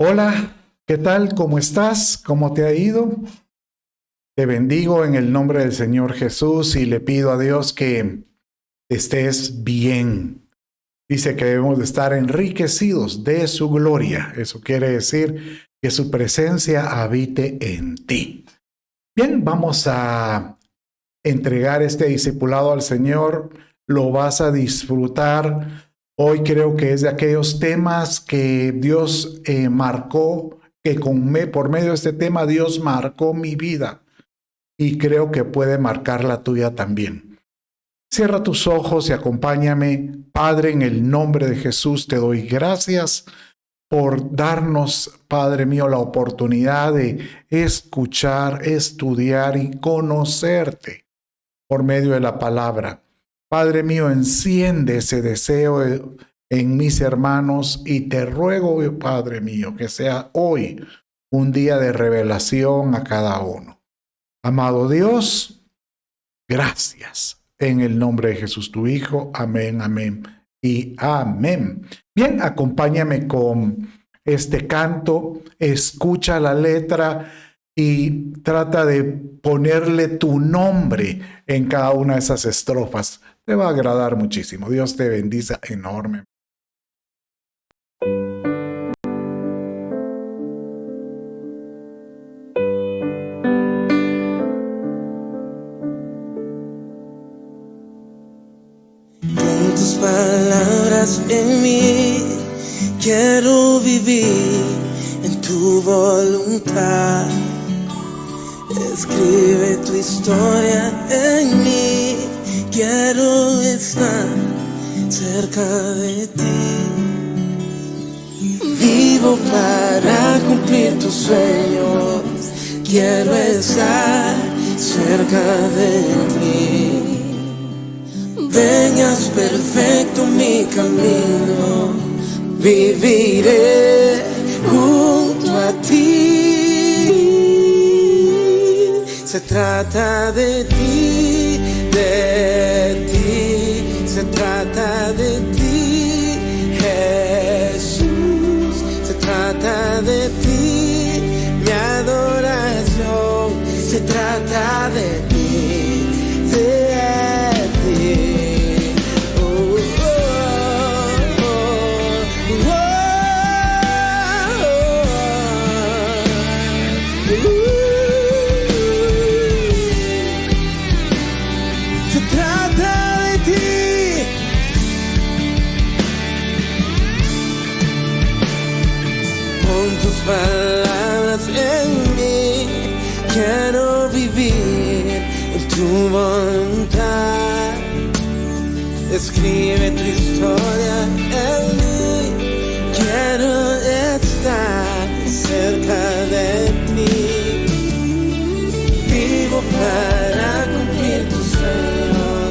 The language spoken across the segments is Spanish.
Hola, ¿qué tal? ¿Cómo estás? ¿Cómo te ha ido? Te bendigo en el nombre del Señor Jesús y le pido a Dios que estés bien. Dice que debemos de estar enriquecidos de su gloria. Eso quiere decir que su presencia habite en ti. Bien, vamos a entregar este discipulado al Señor. Lo vas a disfrutar. Hoy creo que es de aquellos temas que Dios marcó, que por medio de este tema Dios marcó mi vida y creo que puede marcar la tuya también. Cierra tus ojos y acompáñame. Padre, en el nombre de Jesús te doy gracias por darnos, Padre mío, la oportunidad de escuchar, estudiar y conocerte por medio de la palabra. Padre mío, enciende ese deseo en mis hermanos y te ruego, Padre mío, que sea hoy un día de revelación a cada uno. Amado Dios, gracias. En el nombre de Jesús, tu Hijo. Amén, amén y amén. Bien, acompáñame con este canto. Escucha la letra y trata de ponerle tu nombre en cada una de esas estrofas. Te va a agradar muchísimo. Dios te bendiga enorme. Con tus palabras en mí, quiero vivir en tu voluntad. Escribe tu historia en mí, quiero estar cerca de ti. Vivo para cumplir tus sueños, quiero estar cerca de ti. Vengas perfecto mi camino, viviré junto a ti. Se trata de ti, se trata de ti, Jesús. Se trata de ti, mi adoración. Se trata de ti, de ti. Palabras en mí, quiero vivir en tu voluntad. Escribe tu historia en mí, quiero estar cerca de ti. Vivo para cumplir tus sueños,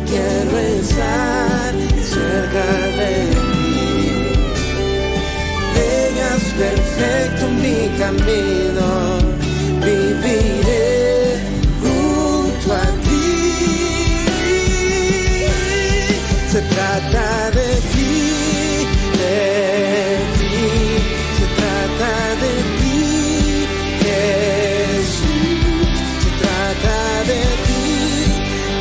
quiero estar cerca de ti. Perfecto mi camino, viviré junto a ti. Se trata de ti, se trata de ti, Jesús. Se trata de ti,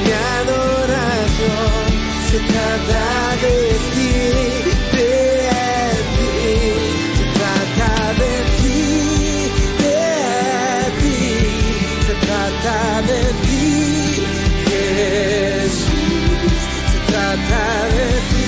mi adoración. Se trata de ti, de ti, Jesús. Se trata de ti.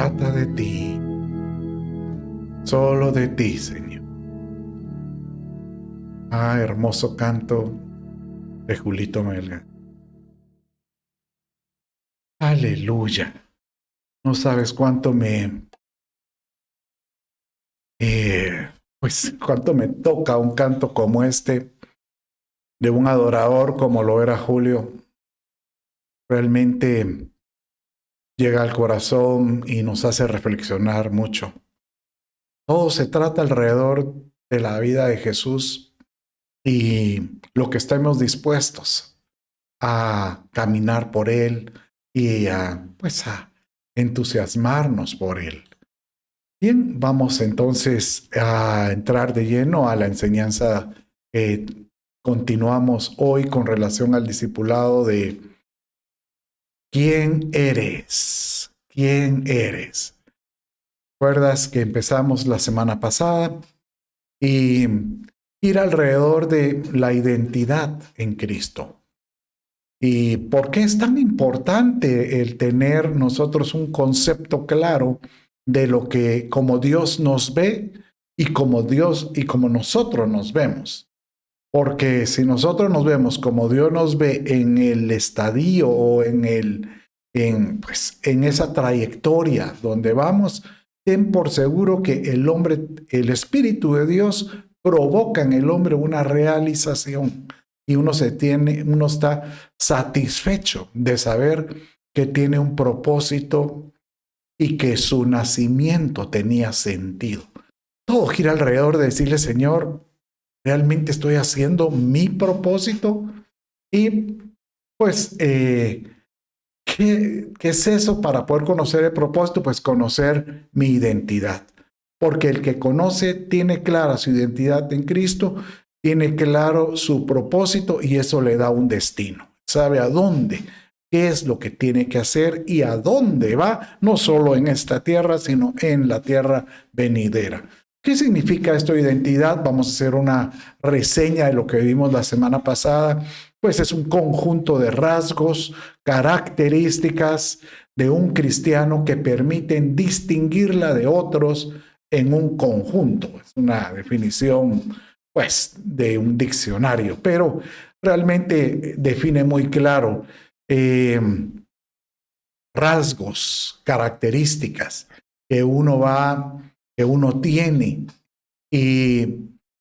trata de ti, solo de ti, Señor. Hermoso canto de Julito Melgar. Aleluya. No sabes cuánto cuánto me toca un canto como este de un adorador como lo era Julio. Realmente llega al corazón y nos hace reflexionar mucho. Todo se trata alrededor de la vida de Jesús y lo que estemos dispuestos a caminar por Él y a entusiasmarnos por Él. Bien, vamos entonces a entrar de lleno a la enseñanza que continuamos hoy con relación al discipulado de ¿quién eres? ¿Quién eres? ¿Recuerdas que empezamos la semana pasada y ir alrededor de la identidad en Cristo? ¿Y por qué es tan importante el tener nosotros un concepto claro de lo que como Dios nos ve y como nosotros nos vemos? Porque si nosotros nos vemos como Dios nos ve en el estadio o en esa trayectoria donde vamos, ten por seguro que el Espíritu de Dios provoca en el hombre una realización y uno está satisfecho de saber que tiene un propósito y que su nacimiento tenía sentido. Todo gira alrededor de decirle, Señor, ¿realmente estoy haciendo mi propósito? Y ¿qué es eso para poder conocer el propósito? Pues conocer mi identidad. Porque el que conoce tiene clara su identidad en Cristo, tiene claro su propósito y eso le da un destino. Sabe a dónde, qué es lo que tiene que hacer y a dónde va, no solo en esta tierra, sino en la tierra venidera. ¿Qué significa esto de identidad? Vamos a hacer una reseña de lo que vimos la semana pasada. Pues es un conjunto de rasgos, características de un cristiano que permiten distinguirla de otros en un conjunto. Es una definición, de un diccionario, pero realmente define muy claro rasgos, características que uno tiene. Y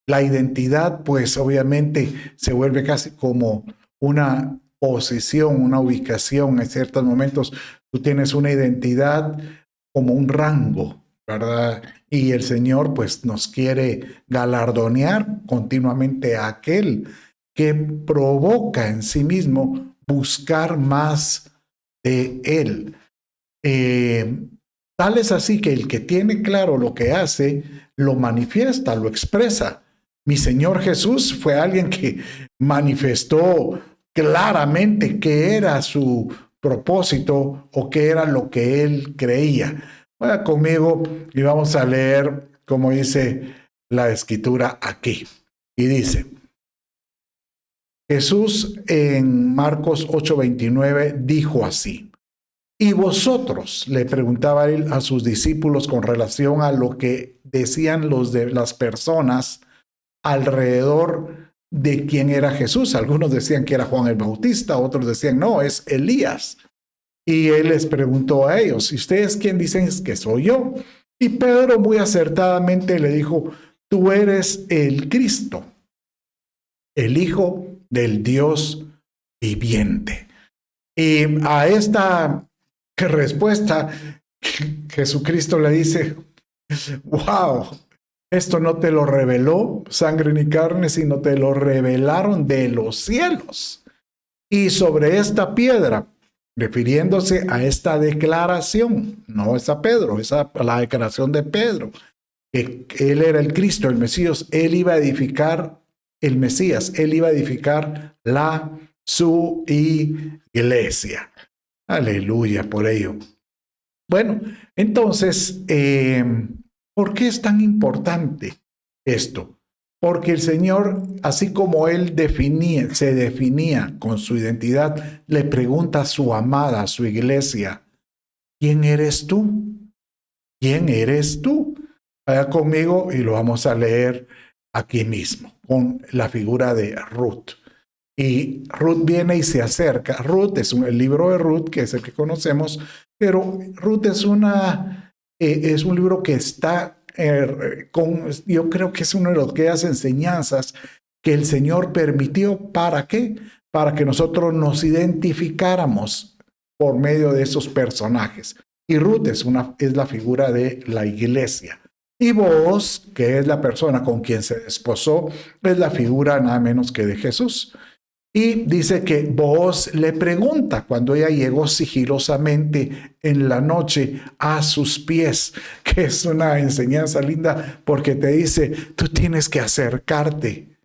la identidad, pues obviamente se vuelve casi como una posición, una ubicación. En ciertos momentos tú tienes una identidad como un rango, ¿verdad? Y el Señor pues nos quiere galardonear continuamente a aquel que provoca en sí mismo buscar más de Él. Tal es así que el que tiene claro lo que hace, lo manifiesta, lo expresa. Mi Señor Jesús fue alguien que manifestó claramente qué era su propósito o qué era lo que Él creía. Vaya conmigo y vamos a leer como dice la escritura aquí. Y dice, Jesús en Marcos 8:29 dijo así, y vosotros, le preguntaba él a sus discípulos con relación a lo que decían las personas alrededor de quién era Jesús. Algunos decían que era Juan el Bautista, otros decían, no, es Elías. Y él les preguntó a ellos, ¿y ustedes quién dicen que soy yo? Y Pedro muy acertadamente le dijo, tú eres el Cristo, el Hijo del Dios viviente. Y a esta respuesta, Jesucristo le dice, wow, esto no te lo reveló sangre ni carne, sino te lo revelaron de los cielos. Y sobre esta piedra, refiriéndose a esta declaración, no es a Pedro, es a la declaración de Pedro, que él era el Cristo, el Mesías, él iba a edificar el Mesías, él iba a edificar su iglesia. Aleluya por ello. Bueno, entonces, ¿por qué es tan importante esto? Porque el Señor, así como Él se definía con su identidad, le pregunta a su amada, a su iglesia, ¿quién eres tú? ¿quién eres tú? Vaya conmigo y lo vamos a leer aquí mismo, con la figura de Ruth. Y Ruth viene y se acerca. Ruth es el libro de Ruth, que es el que conocemos, pero Ruth es un libro que está yo creo que es una de aquellas enseñanzas que el Señor permitió. ¿Para qué? Para que nosotros nos identificáramos por medio de esos personajes. Y Ruth es la figura de la iglesia. Y Booz, que es la persona con quien se desposó, es la figura nada menos que de Jesús. Y dice que Booz le pregunta cuando ella llegó sigilosamente en la noche a sus pies, que es una enseñanza linda porque te dice, tú tienes que acercarte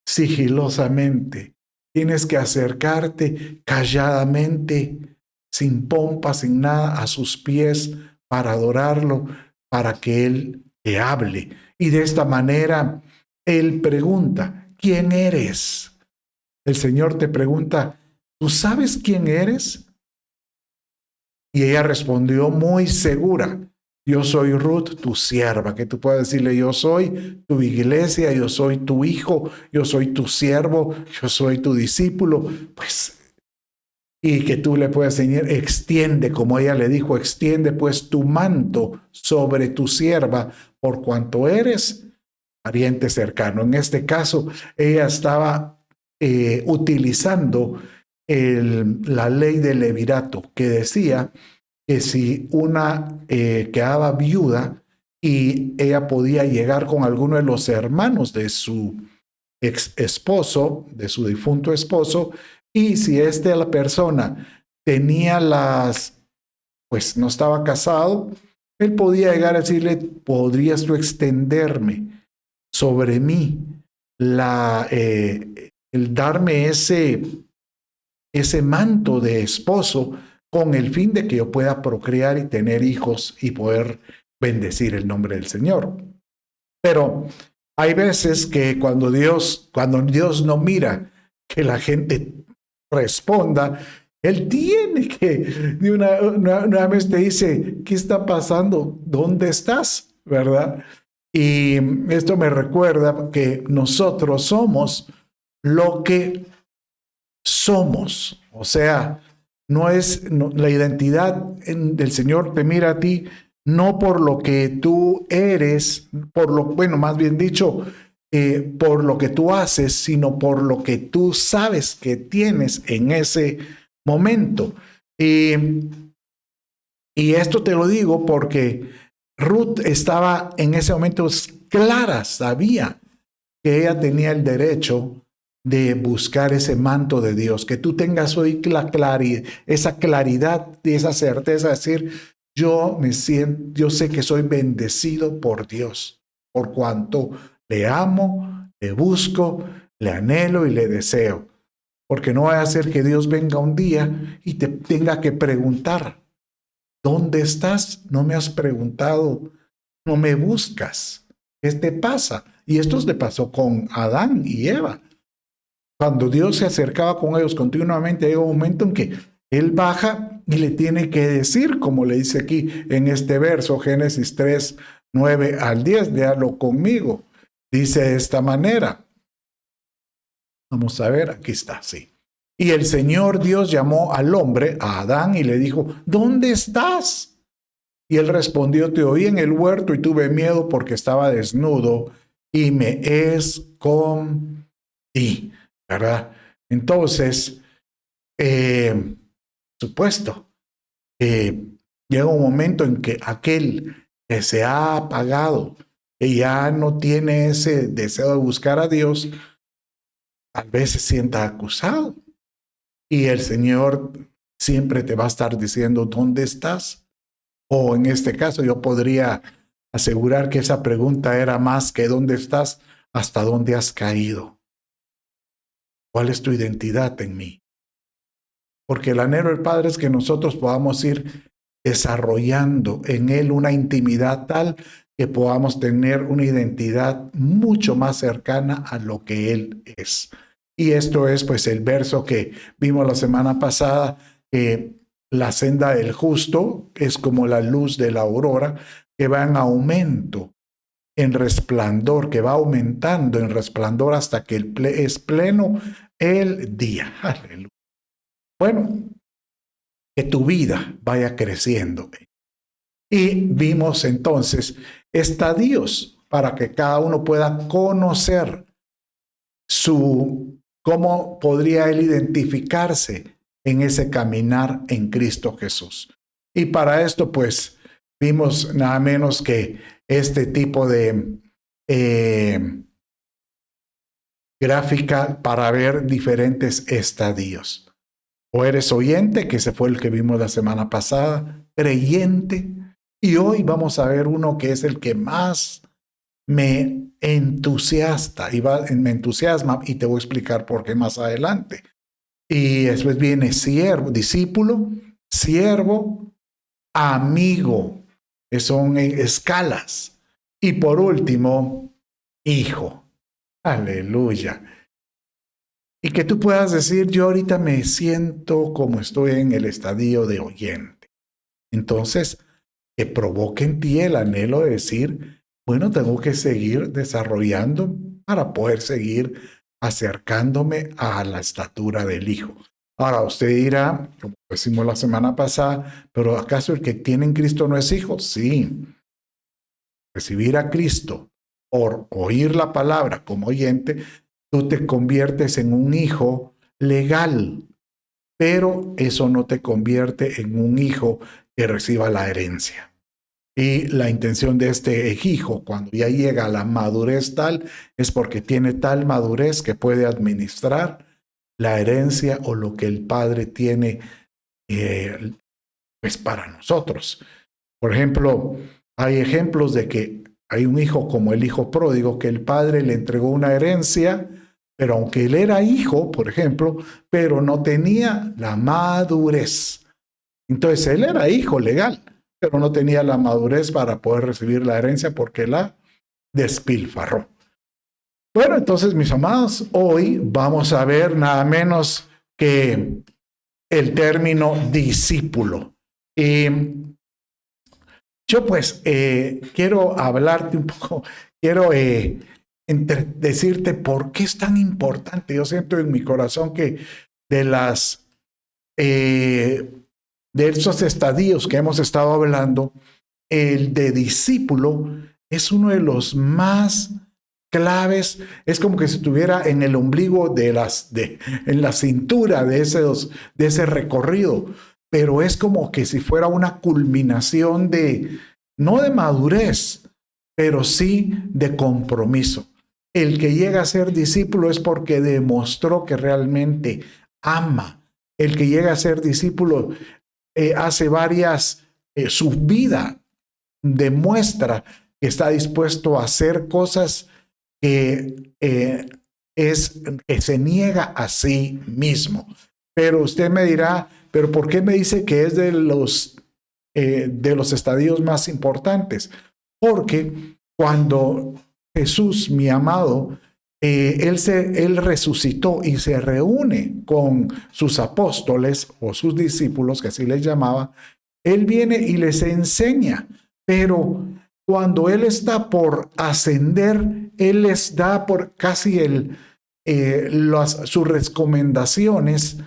sigilosamente, tienes que acercarte calladamente, sin pompa, sin nada, a sus pies para adorarlo, para que Él te hable. Y de esta manera, Él pregunta, ¿quién eres? El Señor te pregunta, ¿tú sabes quién eres? Y ella respondió muy segura, yo soy Ruth, tu sierva, que tú puedes decirle, yo soy tu iglesia, yo soy tu hijo, yo soy tu siervo, yo soy tu discípulo, pues, y que tú le puedas enseñar, extiende, como ella le dijo, extiende pues tu manto sobre tu sierva, por cuanto eres pariente cercano. En este caso, ella estaba utilizando la ley del levirato, que decía que si una quedaba viuda y ella podía llegar con alguno de los hermanos de su ex esposo, de su difunto esposo, y si la persona tenía pues no estaba casado, él podía llegar a decirle, ¿podrías tú extenderme sobre mí el darme ese manto de esposo con el fin de que yo pueda procrear y tener hijos y poder bendecir el nombre del Señor? Pero hay veces que cuando Dios no mira que la gente responda, Él tiene que, de una vez te dice, ¿qué está pasando? ¿Dónde estás? ¿Verdad? Y esto me recuerda que nosotros somos lo que somos. O sea, la identidad del Señor te mira a ti no por lo que tú eres, más bien dicho, por lo que tú haces, sino por lo que tú sabes que tienes en ese momento. Y esto te lo digo porque Ruth estaba en ese momento clara, sabía que ella tenía el derecho de buscar ese manto de Dios, que tú tengas hoy esa claridad y esa certeza de decir, yo sé que soy bendecido por Dios, por cuanto le amo, le busco, le anhelo y le deseo. Porque no va a ser que Dios venga un día y te tenga que preguntar, ¿dónde estás? No me has preguntado, no me buscas. ¿Qué te pasa? Y esto le pasó con Adán y Eva. Cuando Dios se acercaba con ellos continuamente, hay un momento en que Él baja y le tiene que decir, como le dice aquí en este verso, Génesis 3, 9 al 10, léalo conmigo. Dice de esta manera. Vamos a ver, aquí está, sí. Y el Señor Dios llamó al hombre, a Adán, y le dijo, ¿dónde estás? Y él respondió, te oí en el huerto y tuve miedo porque estaba desnudo y me escondí, ¿verdad? Entonces, supuesto, llega un momento en que aquel que se ha apagado, que ya no tiene ese deseo de buscar a Dios, tal vez se sienta acusado. Y el Señor siempre te va a estar diciendo, ¿dónde estás? O en este caso yo podría asegurar que esa pregunta era más que ¿dónde estás? ¿Hasta dónde has caído? ¿Cuál es tu identidad en mí? Porque el anhelo del Padre es que nosotros podamos ir desarrollando en Él una intimidad tal que podamos tener una identidad mucho más cercana a lo que Él es. Y esto es pues el verso que vimos la semana pasada, La senda del justo es como la luz de la aurora que va en aumento, en resplandor, que va aumentando en resplandor hasta que es pleno el día. Aleluya. Bueno, que tu vida vaya creciendo. Y vimos entonces estadios para que cada uno pueda conocer cómo podría él identificarse en ese caminar en Cristo Jesús. Y para esto, pues, vimos nada menos que este tipo de gráfica para ver diferentes estadios. O eres oyente, que ese fue el que vimos la semana pasada, creyente, y hoy vamos a ver uno que es el que más me entusiasma, y te voy a explicar por qué más adelante. Y después viene siervo, discípulo, siervo, amigo, que son escalas. Y por último, hijo. Aleluya. Y que tú puedas decir, yo ahorita me siento como estoy en el estadio de oyente. Entonces, que provoque en ti el anhelo de decir, bueno, tengo que seguir desarrollando para poder seguir acercándome a la estatura del Hijo. Ahora, usted dirá, como decimos la semana pasada, pero ¿acaso el que tiene en Cristo no es hijo? Sí. Recibir a Cristo por oír la palabra como oyente, tú te conviertes en un hijo legal, pero eso no te convierte en un hijo que reciba la herencia. Y la intención de este hijo, cuando ya llega a la madurez tal, es porque tiene tal madurez que puede administrar la herencia o lo que el Padre tiene pues para nosotros. Por ejemplo, hay ejemplos de que hay un hijo como el hijo pródigo, que el padre le entregó una herencia, pero aunque él era hijo, por ejemplo, pero no tenía la madurez. Entonces él era hijo legal, pero no tenía la madurez para poder recibir la herencia porque la despilfarró. Bueno, entonces, mis amados, hoy vamos a ver nada menos que el término discípulo. Y yo pues quiero hablarte un poco, quiero decirte por qué es tan importante. Yo siento en mi corazón que de esos estadios que hemos estado hablando, el de discípulo es uno de los más claves. Es como que si estuviera en el ombligo en la cintura de ese recorrido, pero es como que si fuera una culminación no de madurez, pero sí de compromiso. El que llega a ser discípulo es porque demostró que realmente ama. El que llega a ser discípulo hace su vida demuestra que está dispuesto a hacer cosas que se niega a sí mismo. Pero usted me dirá, ¿pero por qué me dice que es de los estadios más importantes? Porque cuando Jesús, mi amado, él resucitó y se reúne con sus apóstoles o sus discípulos, que así les llamaba, él viene y les enseña, pero cuando él está por ascender, él les da por casi sus recomendaciones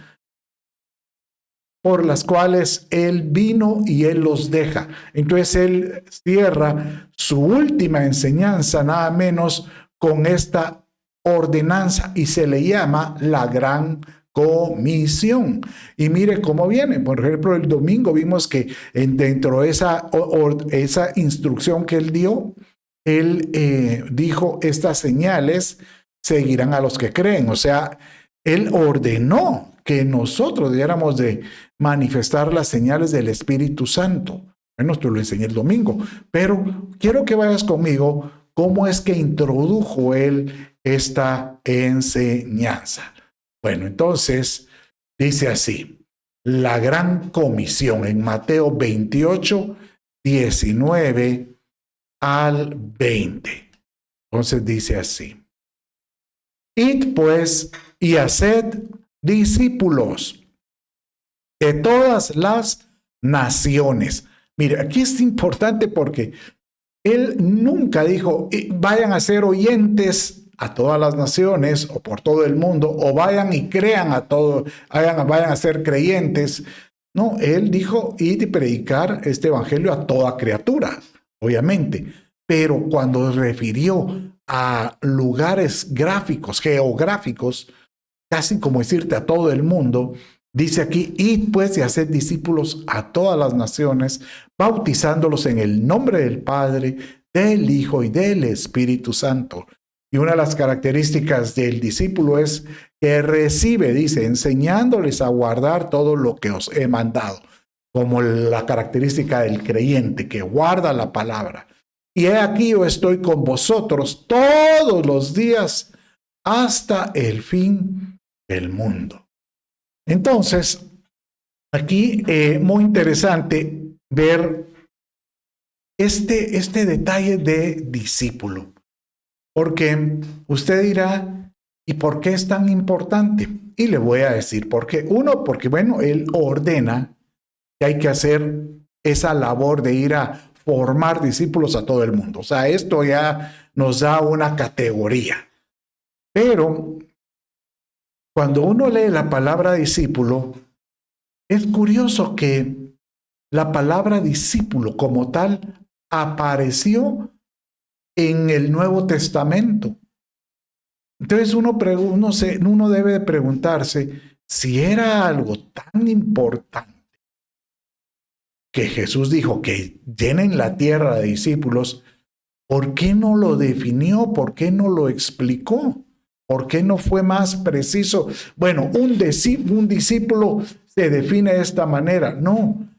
por las cuales él vino y él los deja. Entonces él cierra su última enseñanza nada menos con esta ordenanza y se le llama la Gran Comisión. Y mire cómo viene. Por ejemplo, el domingo vimos que dentro de esa instrucción que él dio, él dijo, estas señales seguirán a los que creen. O sea, él ordenó que nosotros debiéramos de manifestar las señales del Espíritu Santo. Bueno, esto lo enseñé el domingo, pero quiero que vayas conmigo cómo es que introdujo él esta enseñanza. Bueno, entonces dice así, la Gran Comisión en Mateo 28, 19 al 20. Entonces dice así, id pues y haced discípulos de todas las naciones. Mire, aquí es importante porque él nunca dijo, vayan a ser oyentes a todas las naciones o por todo el mundo, o vayan y crean a todo, vayan a ser creyentes. No, él dijo, id y predicar este evangelio a toda criatura, obviamente. Pero cuando refirió a lugares geográficos, casi como decirte a todo el mundo, dice aquí, id pues y haced discípulos a todas las naciones, bautizándolos en el nombre del Padre, del Hijo y del Espíritu Santo. Y una de las características del discípulo es que recibe, dice, enseñándoles a guardar todo lo que os he mandado, como la característica del creyente que guarda la palabra. Y he aquí yo estoy con vosotros todos los días hasta el fin del mundo. Entonces, aquí muy interesante ver este detalle de discípulo. Porque usted dirá, ¿y por qué es tan importante? Y le voy a decir por qué. Uno, porque bueno, él ordena que hay que hacer esa labor de ir a formar discípulos a todo el mundo. O sea, esto ya nos da una categoría. Pero cuando uno lee la palabra discípulo, es curioso que la palabra discípulo como tal apareció en el Nuevo Testamento. Entonces uno debe de preguntarse si era algo tan importante que Jesús dijo que llenen la tierra de discípulos, ¿por qué no lo definió? ¿Por qué no lo explicó? ¿Por qué no fue más preciso? Bueno, un discípulo se define de esta manera. No,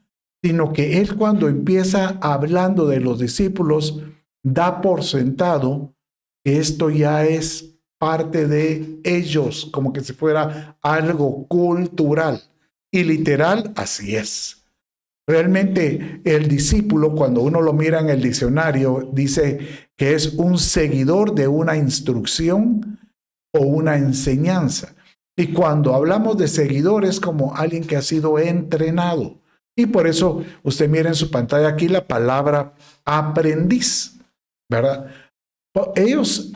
sino que él cuando empieza hablando de los discípulos, da por sentado que esto ya es parte de ellos, como que si fuera algo cultural. Y literal, así es. Realmente el discípulo, cuando uno lo mira en el diccionario, dice que es un seguidor de una instrucción o una enseñanza. Y cuando hablamos de seguidor es como alguien que ha sido entrenado. Y por eso usted mira en su pantalla aquí la palabra aprendiz, ¿verdad? Ellos,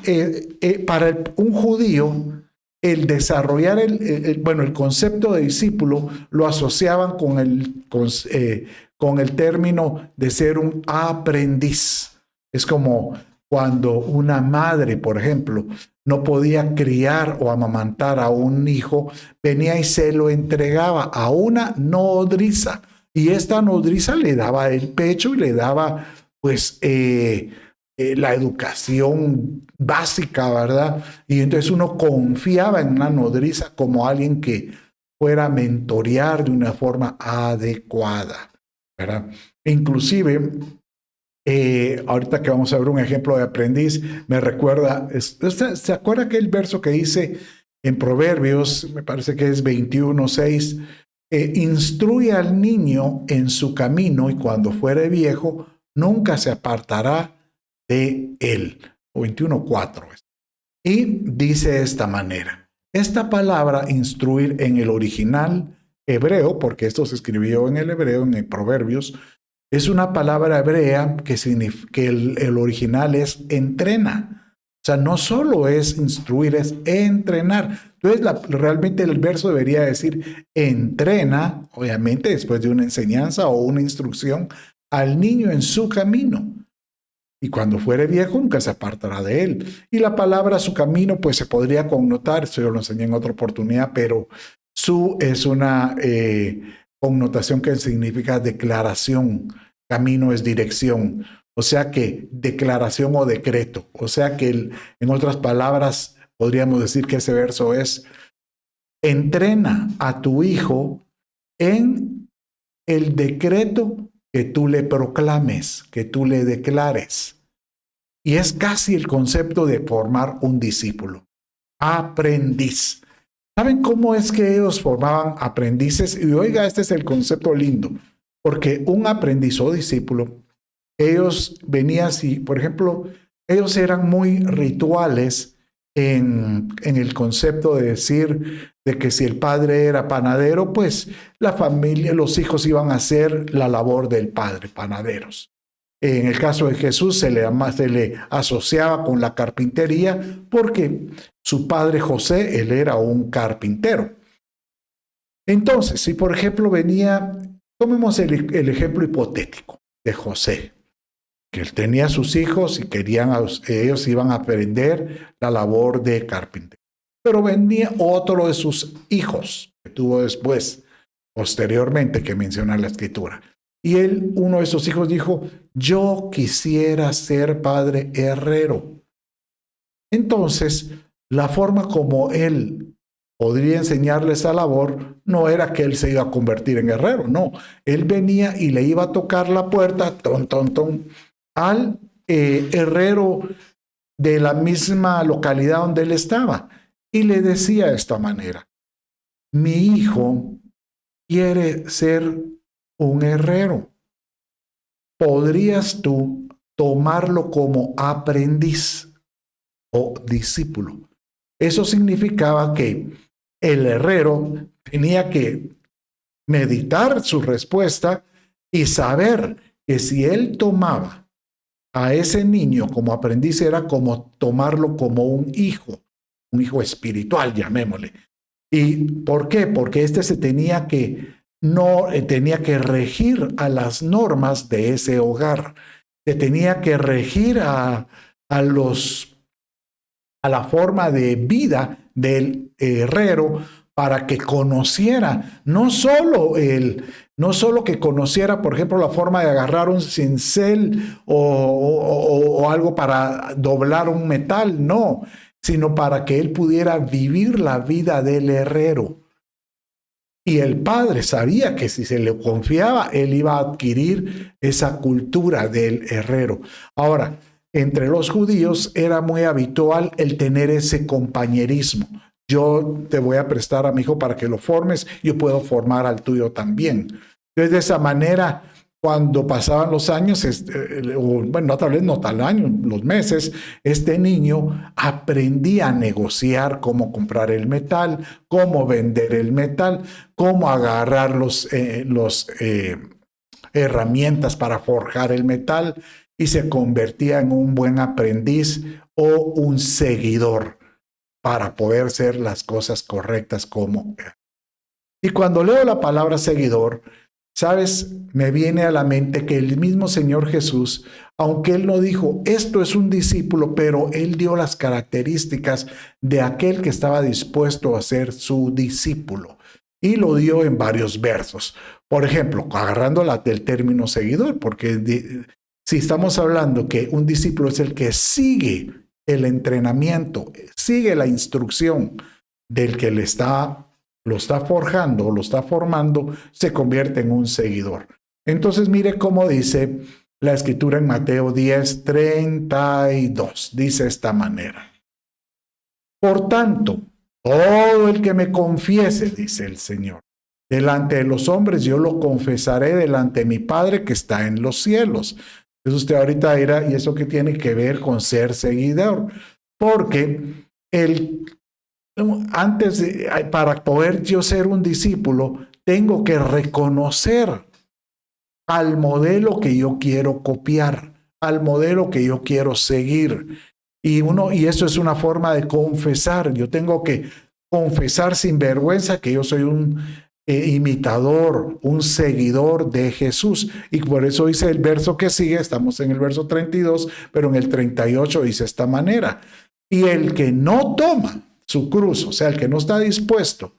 para un judío, el desarrollar el concepto de discípulo lo asociaban con el término de ser un aprendiz. Es como cuando una madre, por ejemplo, no podía criar o amamantar a un hijo, venía y se lo entregaba a una nodriza. Y esta nodriza le daba el pecho y le daba, pues, la educación básica, ¿verdad? Y entonces uno confiaba en una nodriza como alguien que fuera a mentorear de una forma adecuada, ¿verdad? Inclusive, ahorita que vamos a ver un ejemplo de aprendiz, me recuerda, ¿se acuerda aquel verso que dice en Proverbios, me parece que es 21:6, instruye al niño en su camino y cuando fuere viejo, nunca se apartará de él, o 21:4. Y dice de esta manera, esta palabra instruir en el original hebreo, porque esto se escribió en el hebreo, en el Proverbios, es una palabra hebrea que significa que el original es entrena. O sea, no solo es instruir, es entrenar. Entonces, realmente el verso debería decir entrena, obviamente después de una enseñanza o una instrucción, al niño en su camino. Y cuando fuere viejo nunca se apartará de él. Y la palabra su camino pues se podría connotar, eso yo lo enseñé en otra oportunidad, pero su es una connotación que significa declaración, camino es dirección, o sea que declaración o decreto, o sea que en otras palabras podríamos decir que ese verso es entrena a tu hijo en el decreto que tú le proclames, que tú le declares. Y es casi el concepto de formar un discípulo. Aprendiz. ¿Saben cómo es que ellos formaban aprendices? Y oiga, este es el concepto lindo. Porque un aprendiz o discípulo, ellos venían así, por ejemplo, ellos eran muy rituales en el concepto de decir de que si el padre era panadero, pues la familia, los hijos iban a hacer la labor del padre, panaderos. En el caso de Jesús se le asociaba con la carpintería porque su padre José, él era un carpintero. Entonces, si por ejemplo tomemos el ejemplo hipotético de José, que él tenía sus hijos y ellos iban a aprender la labor de carpintero. Pero venía otro de sus hijos, que tuvo después, posteriormente, que menciona la Escritura. Y uno de sus hijos dijo, yo quisiera ser padre herrero. Entonces, la forma como él podría enseñarle esa labor no era que él se iba a convertir en herrero, no. Él venía y le iba a tocar la puerta, al herrero de la misma localidad donde él estaba. Y le decía de esta manera, mi hijo quiere ser un herrero. ¿Podrías tú tomarlo como aprendiz o discípulo? Eso significaba que el herrero tenía que meditar su respuesta y saber que si él tomaba a ese niño como aprendiz era como tomarlo como un hijo espiritual, llamémosle. ¿Y por qué? Porque se tenía que regir a las normas de ese hogar, se tenía que regir a la forma de vida del herrero para que conociera, no solo que conociera, por ejemplo, la forma de agarrar un cincel o algo para doblar un metal, no, sino para que él pudiera vivir la vida del herrero. Y el padre sabía que si se le confiaba, él iba a adquirir esa cultura del herrero. Ahora, entre los judíos era muy habitual el tener ese compañerismo. Yo te voy a prestar a mi hijo para que lo formes, yo puedo formar al tuyo también. Entonces, de esa manera, cuando pasaban los años, tal vez no tal año, los meses, este niño aprendía a negociar cómo comprar el metal, cómo vender el metal, cómo agarrar los herramientas para forjar el metal y se convertía en un buen aprendiz o un seguidor para poder hacer las cosas correctas como él. Y cuando leo la palabra seguidor, ¿sabes? Me viene a la mente que el mismo Señor Jesús, aunque Él no dijo, esto es un discípulo, pero Él dio las características de aquel que estaba dispuesto a ser su discípulo. Y lo dio en varios versos. Por ejemplo, agarrando del término seguidor, porque si estamos hablando que un discípulo es el que sigue el entrenamiento, sigue la instrucción del que lo está forjando o lo está formando, se convierte en un seguidor. Entonces mire cómo dice la Escritura en Mateo 10:32. Dice de esta manera. Por tanto, todo el que me confiese, dice el Señor, delante de los hombres, yo lo confesaré delante de mi Padre que está en los cielos. Entonces usted ahorita dirá, ¿y eso qué tiene que ver con ser seguidor? Porque para poder yo ser un discípulo, tengo que reconocer al modelo que yo quiero copiar, al modelo que yo quiero seguir. Y eso es una forma de confesar. Yo tengo que confesar sin vergüenza que yo soy un imitador, un seguidor de Jesús. Y por eso dice el verso que sigue, estamos en el verso 32, pero en el 38 dice de esta manera. Y el que no toma su cruz, o sea, el que no está dispuesto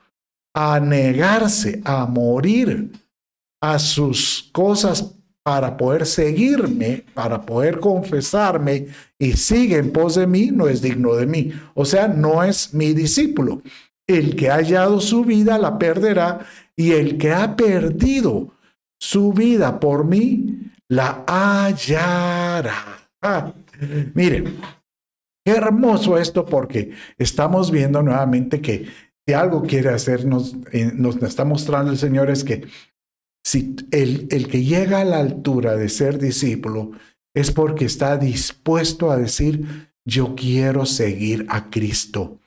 a negarse, a morir a sus cosas para poder seguirme, para poder confesarme y sigue en pos de mí, no es digno de mí. O sea, no es mi discípulo. El que ha hallado su vida la perderá y el que ha perdido su vida por mí la hallará. Miren, qué hermoso esto porque estamos viendo nuevamente que si algo quiere hacernos, nos está mostrando el Señor es que si el que llega a la altura de ser discípulo es porque está dispuesto a decir, yo quiero seguir a Cristo,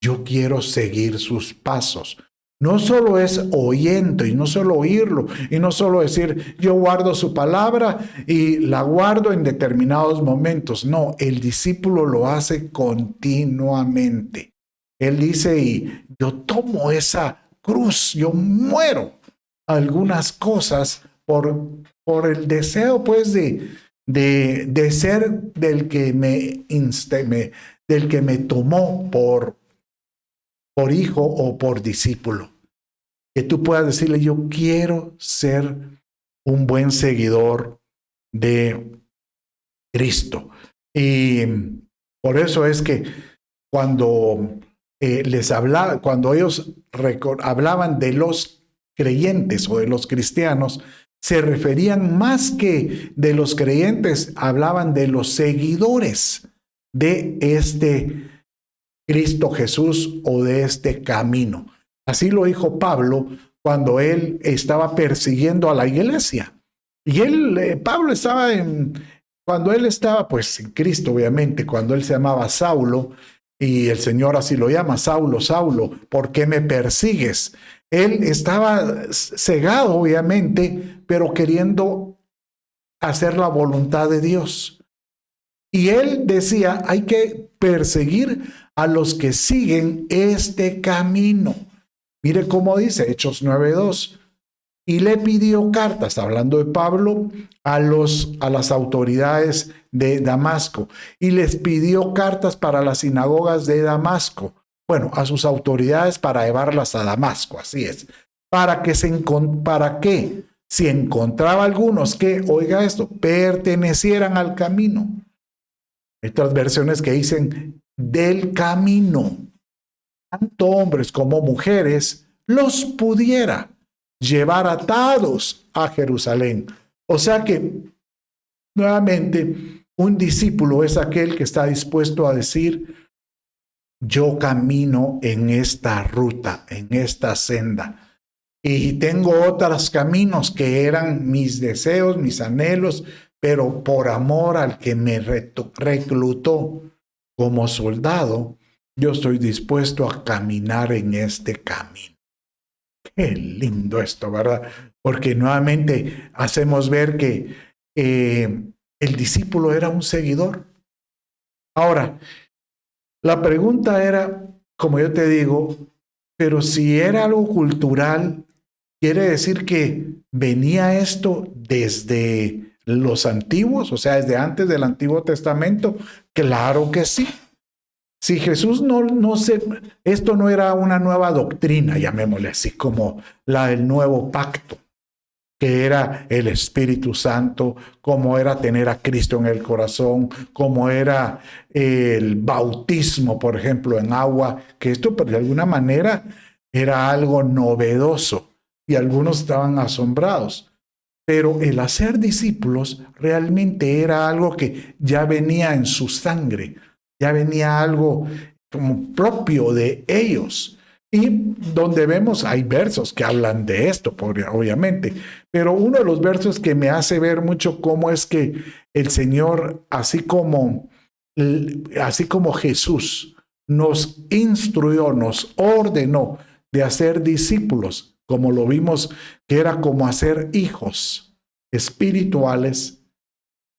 yo quiero seguir sus pasos. No solo es oyendo y no solo oírlo y no solo decir yo guardo su palabra y la guardo en determinados momentos. No, el discípulo lo hace continuamente. Él dice, y yo tomo esa cruz, yo muero algunas cosas por el deseo pues de ser del que del que me tomó por hijo o por discípulo. Que tú puedas decirle, yo quiero ser un buen seguidor de Cristo. Y por eso es que cuando cuando ellos hablaban de los creyentes o de los cristianos, se referían más que de los creyentes, hablaban de los seguidores de este Cristo Jesús o de este camino. Así lo dijo Pablo cuando él estaba persiguiendo a la iglesia. Y Pablo estaba cuando él estaba pues en Cristo, obviamente, cuando él se llamaba Saulo, y el Señor así lo llama, Saulo, Saulo, ¿por qué me persigues? Él estaba cegado, obviamente, pero queriendo hacer la voluntad de Dios. Y él decía, hay que perseguir a los que siguen este camino. Mire cómo dice Hechos 9:2. Y le pidió cartas, hablando de Pablo, a las autoridades de Damasco. Y les pidió cartas para las sinagogas de Damasco. Bueno, a sus autoridades para llevarlas a Damasco, así es. ¿Para que si encontraba algunos que, oiga esto, pertenecieran al camino? Hay otras versiones que dicen del camino, tanto hombres como mujeres, los pudiera llevar atados a Jerusalén. O sea que, nuevamente, un discípulo es aquel que está dispuesto a decir, yo camino en esta ruta, en esta senda. Y tengo otros caminos que eran mis deseos, mis anhelos, pero por amor al que me reclutó como soldado, yo estoy dispuesto a caminar en este camino. Qué lindo esto, ¿verdad? Porque nuevamente hacemos ver que el discípulo era un seguidor. Ahora, la pregunta era, como yo te digo, pero si era algo cultural, ¿quiere decir que venía esto desde los antiguos, o sea, desde antes del Antiguo Testamento? Claro que sí. Si Jesús esto no era una nueva doctrina, llamémosle así, como la del nuevo pacto, que era el Espíritu Santo, como era tener a Cristo en el corazón, como era el bautismo, por ejemplo, en agua, que esto de alguna manera era algo novedoso y algunos estaban asombrados. Pero el hacer discípulos realmente era algo que ya venía en su sangre, ya venía algo como propio de ellos. Y donde vemos, hay versos que hablan de esto, obviamente, pero uno de los versos que me hace ver mucho cómo es que el Señor, así como Jesús nos instruyó, nos ordenó de hacer discípulos, como lo vimos, que era como hacer hijos espirituales,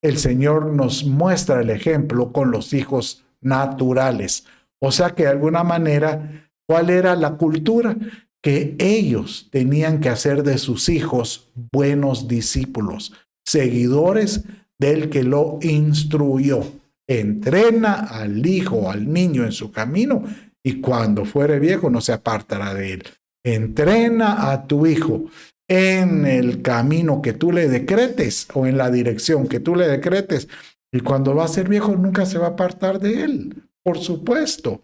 el Señor nos muestra el ejemplo con los hijos naturales. O sea que de alguna manera, ¿cuál era la cultura? Que ellos tenían que hacer de sus hijos buenos discípulos, seguidores del que lo instruyó. Entrena al hijo, al niño en su camino, y cuando fuere viejo no se apartará de él. Entrena a tu hijo en el camino que tú le decretes o en la dirección que tú le decretes, y cuando va a ser viejo nunca se va a apartar de él, por supuesto.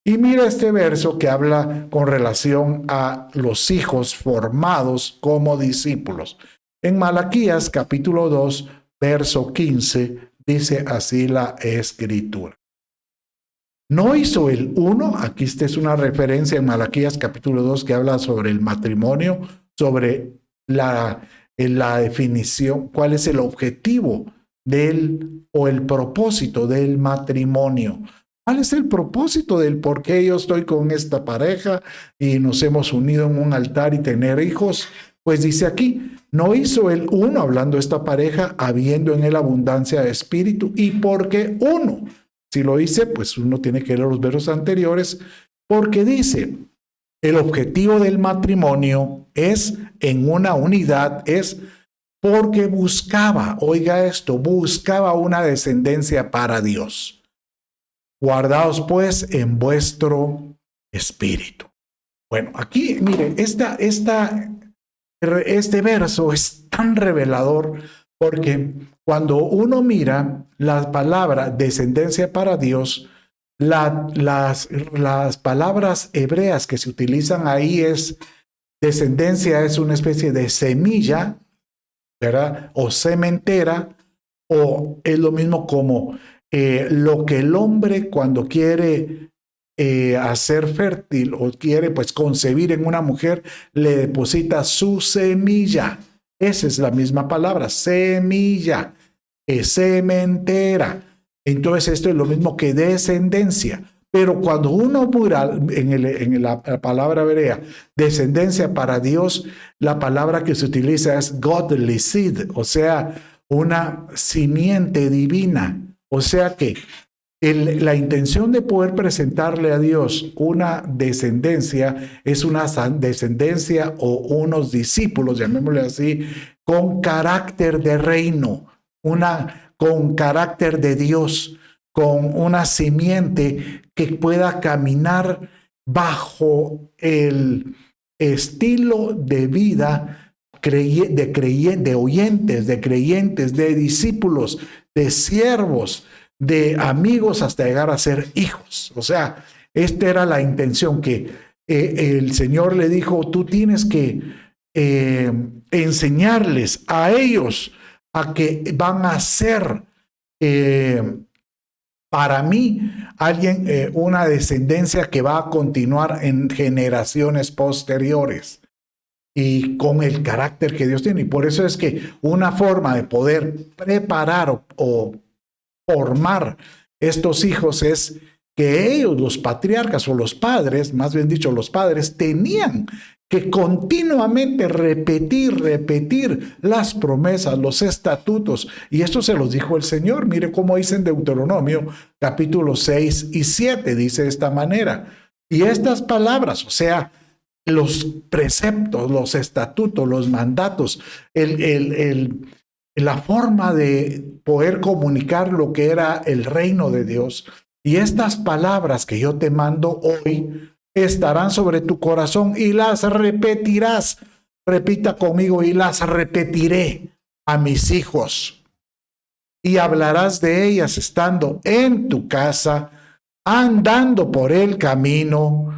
Y mira este verso que habla con relación a los hijos formados como discípulos. En Malaquías capítulo 2, verso 15, dice así la Escritura. ¿No hizo el uno? Aquí esta es una referencia en Malaquías capítulo 2 que habla sobre el matrimonio, sobre la definición, cuál es el objetivo o el propósito del matrimonio. ¿Cuál es el propósito del por qué yo estoy con esta pareja y nos hemos unido en un altar y tener hijos? Pues dice aquí, no hizo el uno, hablando de esta pareja, habiendo en él abundancia de espíritu, y porque uno. Si lo dice, pues uno tiene que leer los versos anteriores, porque dice, el objetivo del matrimonio es en una unidad, es porque buscaba, oiga esto, buscaba una descendencia para Dios. Guardaos pues en vuestro espíritu. Bueno, aquí, mire, este verso es tan revelador porque cuando uno mira la palabra descendencia para Dios, las palabras hebreas que se utilizan ahí es, descendencia es una especie de semilla, ¿verdad? O sementera, o es lo mismo como lo que el hombre cuando quiere hacer fértil o quiere pues concebir en una mujer, le deposita su semilla. Esa es la misma palabra, semilla, sementera. Entonces esto es lo mismo que descendencia. Pero cuando uno mira en la palabra hebrea, descendencia para Dios, la palabra que se utiliza es godly seed, o sea, una simiente divina. O sea que la intención de poder presentarle a Dios una descendencia es una descendencia o unos discípulos, llamémosle así, con carácter de reino, con carácter de Dios, con una simiente que pueda caminar bajo el estilo de vida de oyentes, de creyentes, de discípulos, de siervos, de amigos, hasta llegar a ser hijos. O sea, esta era la intención que el Señor le dijo, tú tienes que enseñarles a ellos a que van a ser para mí una descendencia que va a continuar en generaciones posteriores y con el carácter que Dios tiene. Y por eso es que una forma de poder preparar o formar estos hijos es que ellos, los patriarcas o los padres, más bien dicho, los padres, tenían que continuamente repetir las promesas, los estatutos. Y esto se los dijo el Señor. Mire cómo dice en Deuteronomio, capítulo 6 y 7, dice de esta manera. Y estas palabras, o sea, los preceptos, los estatutos, los mandatos, la forma de poder comunicar lo que era el reino de Dios. Y estas palabras que yo te mando hoy estarán sobre tu corazón y las repetirás. Repita conmigo, y las repetiré a mis hijos. Y hablarás de ellas estando en tu casa, andando por el camino.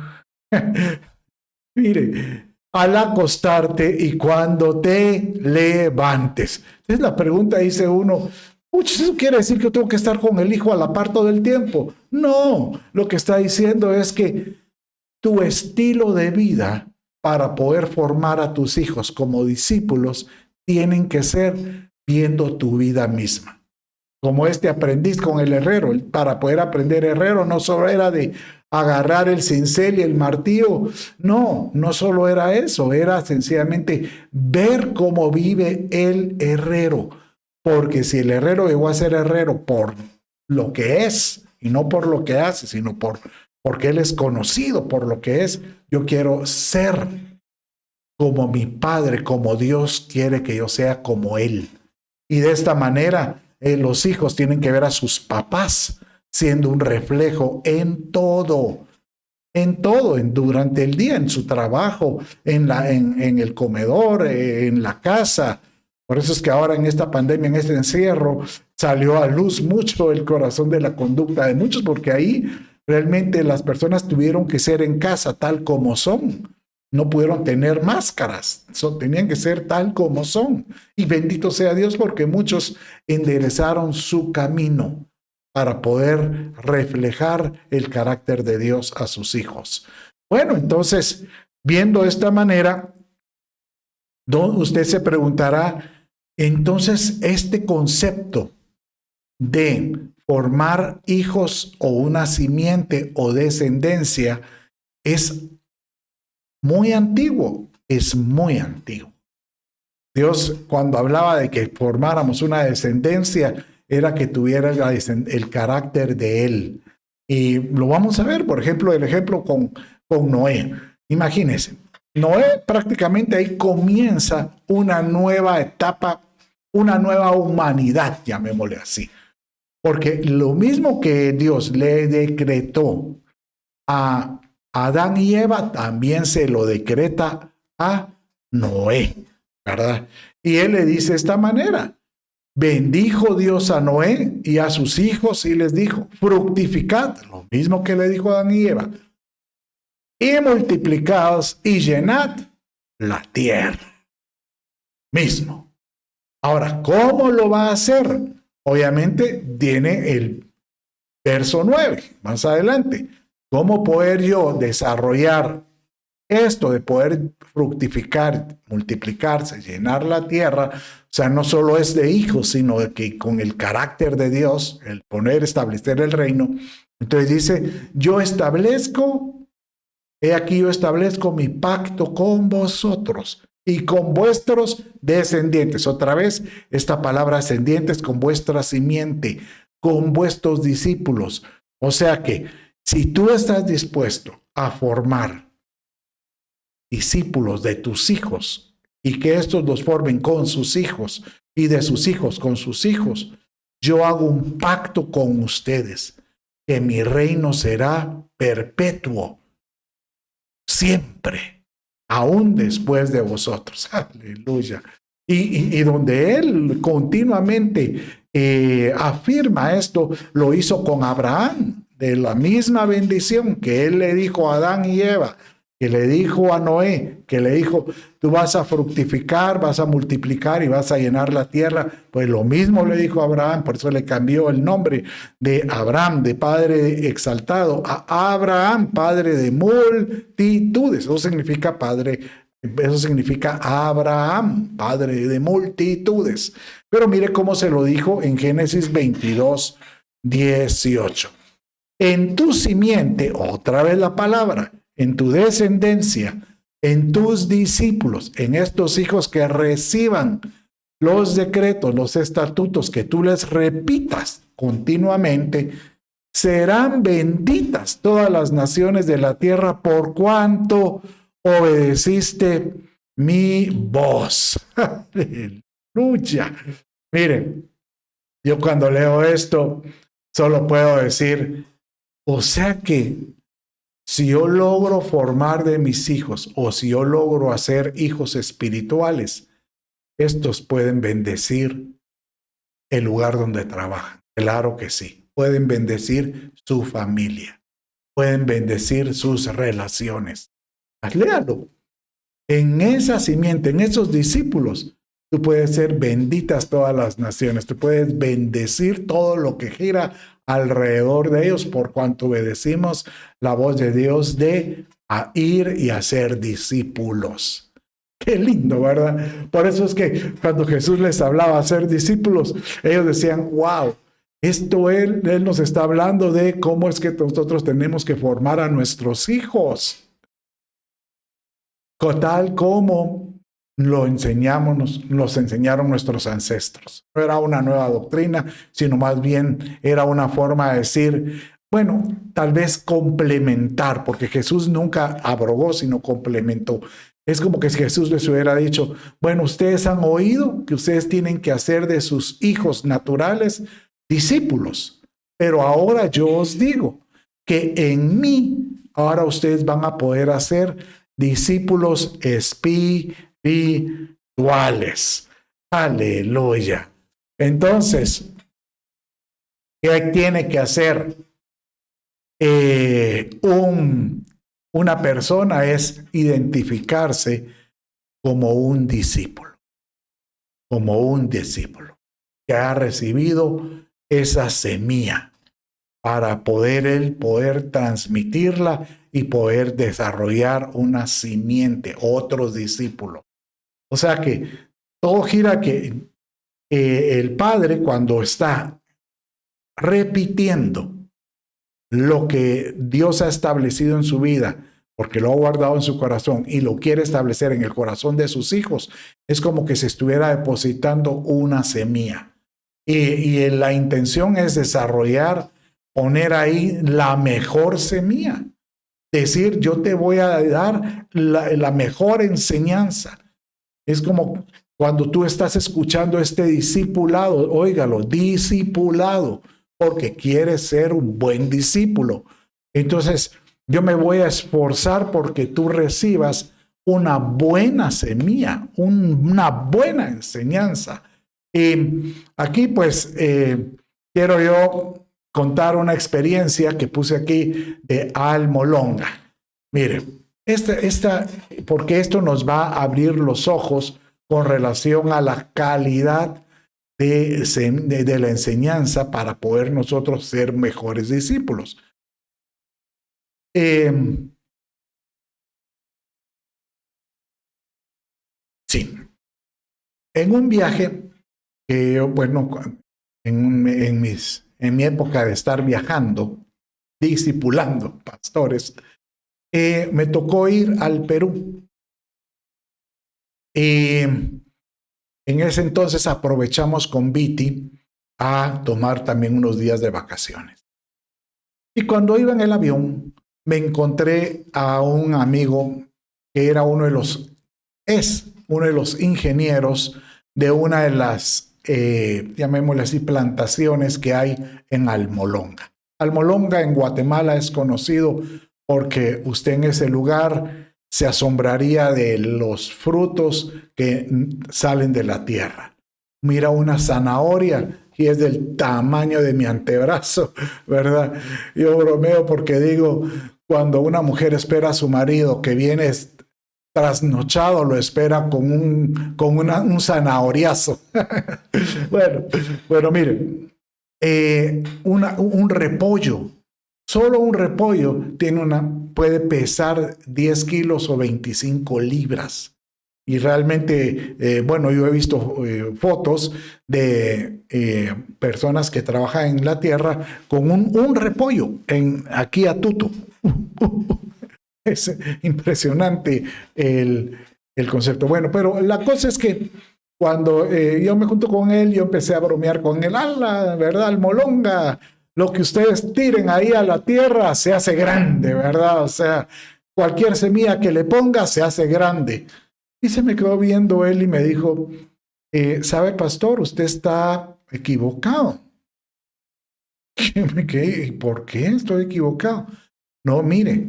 Mire, al acostarte y cuando te levantes. Entonces la pregunta dice uno, ¿eso quiere decir que yo tengo que estar con el hijo a la par todo el tiempo? No, lo que está diciendo es que tu estilo de vida para poder formar a tus hijos como discípulos tienen que ser viendo tu vida misma. Como este aprendiz con el herrero, para poder aprender herrero no solo era de agarrar el cincel y el martillo, no solo era eso, era sencillamente ver cómo vive el herrero, porque si el herrero llegó a ser herrero por lo que es, y no por lo que hace, sino porque él es conocido por lo que es, yo quiero ser como mi Padre, como Dios quiere que yo sea como Él. Y de esta manera, los hijos tienen que ver a sus papás siendo un reflejo en todo, durante el día, en su trabajo, en el comedor, en la casa. Por eso es que ahora en esta pandemia, en este encierro, salió a luz mucho el corazón de la conducta de muchos, porque ahí realmente las personas tuvieron que ser en casa tal como son. No pudieron tener máscaras, tenían que ser tal como son. Y bendito sea Dios porque muchos enderezaron su camino para poder reflejar el carácter de Dios a sus hijos. Bueno, entonces, viendo de esta manera, usted se preguntará, entonces este concepto de formar hijos o una simiente o descendencia es muy antiguo, es muy antiguo. Dios, cuando hablaba de que formáramos una descendencia, era que tuviera el carácter de Él. Y lo vamos a ver, por ejemplo, el ejemplo con Noé. Imagínense, Noé prácticamente ahí comienza una nueva etapa, una nueva humanidad, llamémosle así. Porque lo mismo que Dios le decretó a Adán y Eva, también se lo decreta a Noé, ¿verdad? Y él le dice de esta manera: bendijo Dios a Noé y a sus hijos y les dijo: fructificad, lo mismo que le dijo a Adán y Eva, y multiplicaos y llenad la tierra. Mismo. Ahora, ¿cómo lo va a hacer? Obviamente tiene el verso 9, más adelante. ¿Cómo poder yo desarrollar esto de poder fructificar, multiplicarse, llenar la tierra? O sea, no solo es de hijos, sino de que con el carácter de Dios, el establecer el reino. Entonces dice: yo establezco, he aquí yo establezco mi pacto con vosotros y con vuestros descendientes. Otra vez, esta palabra descendientes, con vuestra simiente, con vuestros discípulos. O sea que si tú estás dispuesto a formar discípulos de tus hijos y que estos los formen con sus hijos y de sus hijos con sus hijos, yo hago un pacto con ustedes, que mi reino será perpetuo, siempre, aún después de vosotros. Aleluya. Y donde él continuamente afirma esto, lo hizo con Abraham, de la misma bendición que él le dijo a Adán y Eva, que le dijo a Noé, que le dijo: tú vas a fructificar, vas a multiplicar y vas a llenar la tierra. Pues lo mismo le dijo a Abraham, por eso le cambió el nombre de Abraham, de padre exaltado, a Abraham, padre de multitudes. Eso significa Abraham, padre de multitudes. Pero mire cómo se lo dijo en Génesis 22, 18. En tu simiente, otra vez la palabra, en tu descendencia, en tus discípulos, en estos hijos que reciban los decretos, los estatutos que tú les repitas continuamente, serán benditas todas las naciones de la tierra por cuanto obedeciste mi voz. Aleluya. Miren, yo cuando leo esto solo puedo decir: o sea que si yo logro formar de mis hijos, o si yo logro hacer hijos espirituales, estos pueden bendecir el lugar donde trabajan. Claro que sí. Pueden bendecir su familia. Pueden bendecir sus relaciones. Léalo. En esa simiente, en esos discípulos, tú puedes ser benditas todas las naciones. Tú puedes bendecir todo lo que gira alrededor de ellos, por cuanto obedecimos la voz de Dios de a ir y hacer discípulos. Qué lindo, ¿verdad? Por eso es que cuando Jesús les hablaba a ser discípulos, ellos decían: wow, esto él nos está hablando de cómo es que nosotros tenemos que formar a nuestros hijos, tal como nos enseñaron nuestros ancestros. No era una nueva doctrina, sino más bien era una forma de decir, bueno, tal vez complementar, porque Jesús nunca abrogó, sino complementó. Es como que si Jesús les hubiera dicho: bueno, ustedes han oído que ustedes tienen que hacer de sus hijos naturales discípulos, pero ahora yo os digo que en mí ahora ustedes van a poder hacer discípulos espirituales. Aleluya. Entonces, ¿qué tiene que hacer una persona? Es identificarse como un discípulo que ha recibido esa semilla para poder transmitirla y poder desarrollar una simiente, otros discípulos. O sea que todo gira que el padre, cuando está repitiendo lo que Dios ha establecido en su vida, porque lo ha guardado en su corazón y lo quiere establecer en el corazón de sus hijos, es como que se estuviera depositando una semilla. Y la intención es desarrollar, poner ahí la mejor semilla. Decir, yo te voy a dar la mejor enseñanza. Es como cuando tú estás escuchando este discipulado, óigalo, discipulado, porque quieres ser un buen discípulo. Entonces, yo me voy a esforzar porque tú recibas una buena semilla, una buena enseñanza. Y aquí pues quiero yo contar una experiencia que puse aquí de Almolonga. Mire, porque esto nos va a abrir los ojos con relación a la calidad de la enseñanza para poder nosotros ser mejores discípulos. Sí, en un viaje que yo, bueno, en mi época de estar viajando, discipulando pastores, me tocó ir al Perú. En ese entonces aprovechamos con Viti a tomar también unos días de vacaciones. Y cuando iba en el avión, me encontré a un amigo que era es uno de los ingenieros de una de las, llamémosle así, plantaciones que hay en Almolonga. Almolonga en Guatemala es conocido porque usted en ese lugar se asombraría de los frutos que salen de la tierra. Mira una zanahoria y es del tamaño de mi antebrazo, ¿verdad? Yo bromeo porque digo, cuando una mujer espera a su marido que viene trasnochado, lo espera con un zanahoriazo. bueno, miren, un repollo, solo un repollo puede pesar 10 kilos o 25 libras. Y realmente, bueno, yo he visto fotos de personas que trabajan en la tierra con un repollo aquí a tuto. Es impresionante el concepto. Bueno, pero la cosa es que cuando yo me junto con él, yo empecé a bromear con él. ¡Hala, verdad, Almolonga! Lo que ustedes tiren ahí a la tierra se hace grande, ¿verdad? O sea, cualquier semilla que le ponga se hace grande. Y se me quedó viendo él y me dijo, ¿sabe, pastor? Usted está equivocado. ¿Y por qué estoy equivocado? No, mire,